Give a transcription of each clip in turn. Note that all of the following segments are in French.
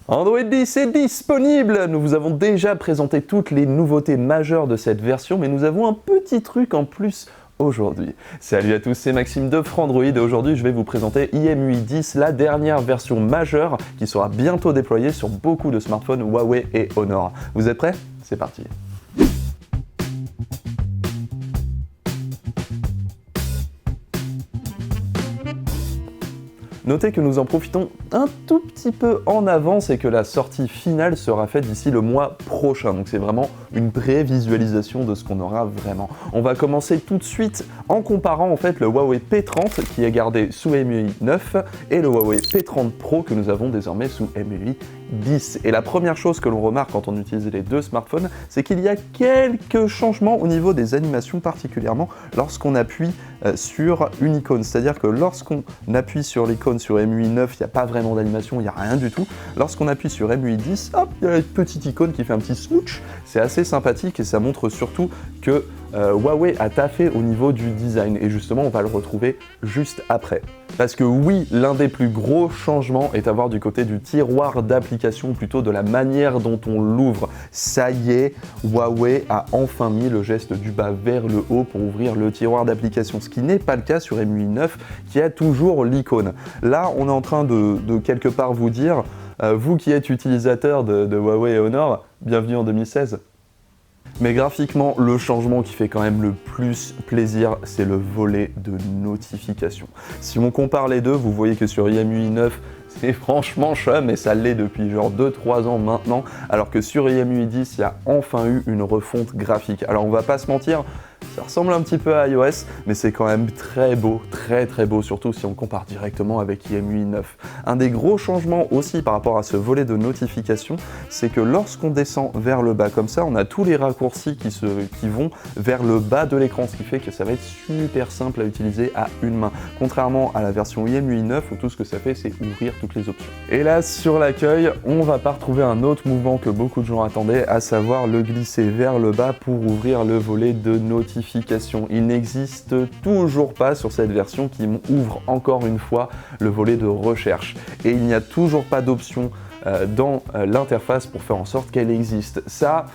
Android 10 est disponible! Nous vous avons déjà présenté toutes les nouveautés majeures de cette version, mais nous avons un petit truc en plus aujourd'hui. Salut à tous, c'est Maxime de Frandroid et aujourd'hui je vais vous présenter IMUI 10, la dernière version majeure qui sera bientôt déployée sur beaucoup de smartphones Huawei et Honor. Vous êtes prêts? C'est parti! Notez que nous en profitons un tout petit peu en avance et que la sortie finale sera faite d'ici le mois prochain. Donc c'est vraiment une prévisualisation de ce qu'on aura vraiment. On va commencer tout de suite en comparant en fait le Huawei P30 qui est gardé sous MUI 9 et le Huawei P30 Pro que nous avons désormais sous MUI 10. Et la première chose que l'on remarque quand on utilise les deux smartphones, c'est qu'il y a quelques changements au niveau des animations, particulièrement lorsqu'on appuie sur une icône. C'est-à-dire que lorsqu'on appuie sur l'icône sur MUI 9, il n'y a pas vraiment d'animation, il n'y a rien du tout. Lorsqu'on appuie sur MUI 10, hop, il y a une petite icône qui fait un petit smooch. C'est assez sympathique et ça montre surtout que Huawei a taffé au niveau du design et justement on va le retrouver juste après. Parce que oui, l'un des plus gros changements est à voir du côté du tiroir d'application, plutôt de la manière dont on l'ouvre. Ça y est, Huawei a enfin mis le geste du bas vers le haut pour ouvrir le tiroir d'application, ce qui n'est pas le cas sur MUI 9 qui a toujours l'icône. Là, on est en train de quelque part vous dire, vous qui êtes utilisateur de Huawei et Honor, bienvenue en 2016. Mais graphiquement, le changement qui fait quand même le plus plaisir, c'est le volet de notification. Si on compare les deux, vous voyez que sur IMUI 9, c'est franchement chum et ça l'est depuis genre 2-3 ans maintenant, alors que sur IMUI 10, il y a enfin eu une refonte graphique. Alors on va pas se mentir, ça ressemble un petit peu à iOS, mais c'est quand même très beau, très beau, surtout si on compare directement avec IMUI 9. Un des gros changements aussi par rapport à ce volet de notification, c'est que lorsqu'on descend vers le bas comme ça, on a tous les raccourcis qui vont vers le bas de l'écran, ce qui fait que ça va être super simple à utiliser à une main. Contrairement à la version IMUI 9 où tout ce que ça fait, c'est ouvrir toutes les options. Et là, sur l'accueil, on va pas retrouver un autre mouvement que beaucoup de gens attendaient, à savoir le glisser vers le bas pour ouvrir le volet de notification. Il n'existe toujours pas sur cette version qui ouvre encore une fois le volet de recherche. Et il n'y a toujours pas d'option dans l'interface pour faire en sorte qu'elle existe. Ça,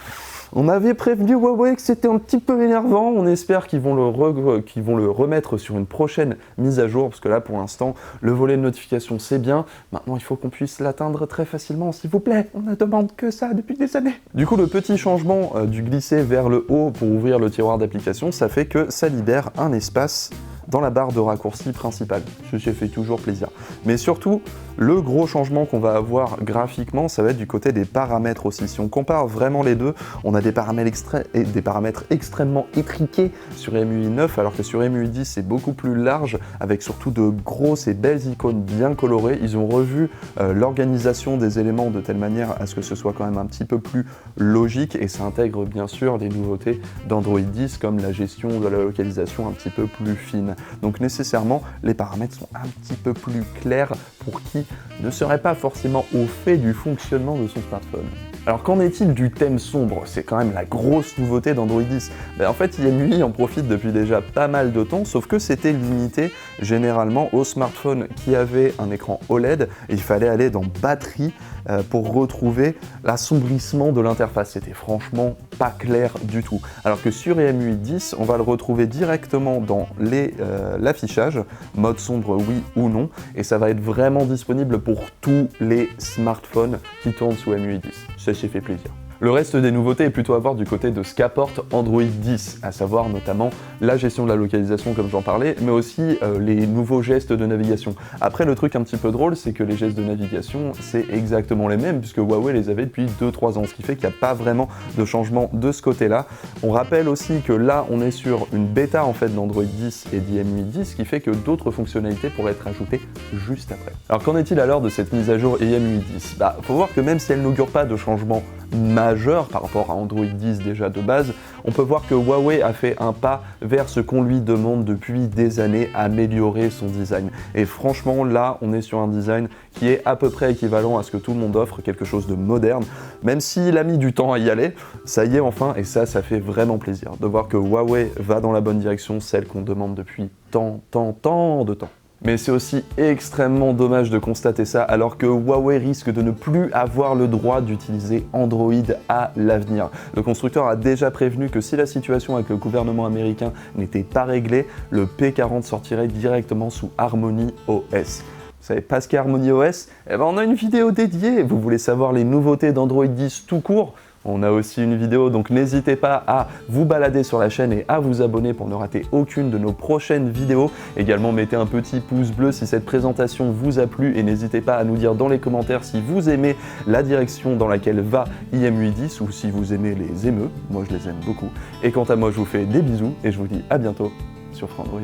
on avait prévenu Huawei que c'était un petit peu énervant. On espère qu'ils vont le remettre sur une prochaine mise à jour, parce que là, pour l'instant, le volet de notification, c'est bien. Maintenant, il faut qu'on puisse l'atteindre très facilement, s'il vous plaît. On ne demande que ça depuis des années. Du coup, le petit changement du glisser vers le haut pour ouvrir le tiroir d'application, ça fait que ça libère un espace dans la barre de raccourci principale. Ceci fait toujours plaisir. Mais surtout, le gros changement qu'on va avoir graphiquement, ça va être du côté des paramètres aussi. Si on compare vraiment les deux, on a des paramètres extrêmement étriqués sur MUI 9, alors que sur MUI 10, c'est beaucoup plus large, avec surtout de grosses et belles icônes bien colorées. Ils ont revu l'organisation des éléments de telle manière à ce que ce soit quand même un petit peu plus logique, et ça intègre bien sûr les nouveautés d'Android 10, comme la gestion de la localisation un petit peu plus fine. Donc nécessairement, les paramètres sont un petit peu plus clairs pour qui ne serait pas forcément au fait du fonctionnement de son smartphone. Alors qu'en est-il du thème sombre? C'est quand même la grosse nouveauté d'Android 10. En fait, IMUI en profite depuis déjà pas mal de temps, sauf que c'était limité généralement aux smartphones qui avaient un écran OLED, et il fallait aller dans batterie pour retrouver l'assombrissement de l'interface. C'était franchement pas clair du tout. Alors que sur IMUI 10, on va le retrouver directement dans l'affichage, mode sombre oui ou non, et ça va être vraiment disponible pour tous les smartphones qui tournent sous MUI 10. Ça s'est fait plaisir. Le reste des nouveautés est plutôt à voir du côté de ce qu'apporte Android 10, à savoir notamment la gestion de la localisation comme j'en parlais, mais aussi les nouveaux gestes de navigation. Après, le truc un petit peu drôle, c'est que les gestes de navigation, c'est exactement les mêmes, puisque Huawei les avait depuis 2-3 ans, ce qui fait qu'il n'y a pas vraiment de changement de ce côté-là. On rappelle aussi que là, on est sur une bêta en fait d'Android 10 et d'IMUI 10, ce qui fait que d'autres fonctionnalités pourraient être ajoutées juste après. Alors qu'en est-il alors de cette mise à jour IMUI 10? Faut voir que même si elle n'augure pas de changement majeur par rapport à Android 10 déjà de base, on peut voir que Huawei a fait un pas vers ce qu'on lui demande depuis des années, améliorer son design. Et franchement, là, on est sur un design qui est à peu près équivalent à ce que tout le monde offre, quelque chose de moderne. Même s'il a mis du temps à y aller, ça y est enfin, et ça fait vraiment plaisir de voir que Huawei va dans la bonne direction, celle qu'on demande depuis tant de temps. Mais c'est aussi extrêmement dommage de constater ça alors que Huawei risque de ne plus avoir le droit d'utiliser Android à l'avenir. Le constructeur a déjà prévenu que si la situation avec le gouvernement américain n'était pas réglée, le P40 sortirait directement sous Harmony OS. Vous savez pas ce qu'est Harmony OS? Eh ben on a une vidéo dédiée. Vous voulez savoir les nouveautés d'Android 10 tout court? On a aussi une vidéo, donc n'hésitez pas à vous balader sur la chaîne et à vous abonner pour ne rater aucune de nos prochaines vidéos. Également, mettez un petit pouce bleu si cette présentation vous a plu et n'hésitez pas à nous dire dans les commentaires si vous aimez la direction dans laquelle va IMUI 10 ou si vous aimez les émeux. Moi, je les aime beaucoup. Et quant à moi, je vous fais des bisous et je vous dis à bientôt sur Frandroid.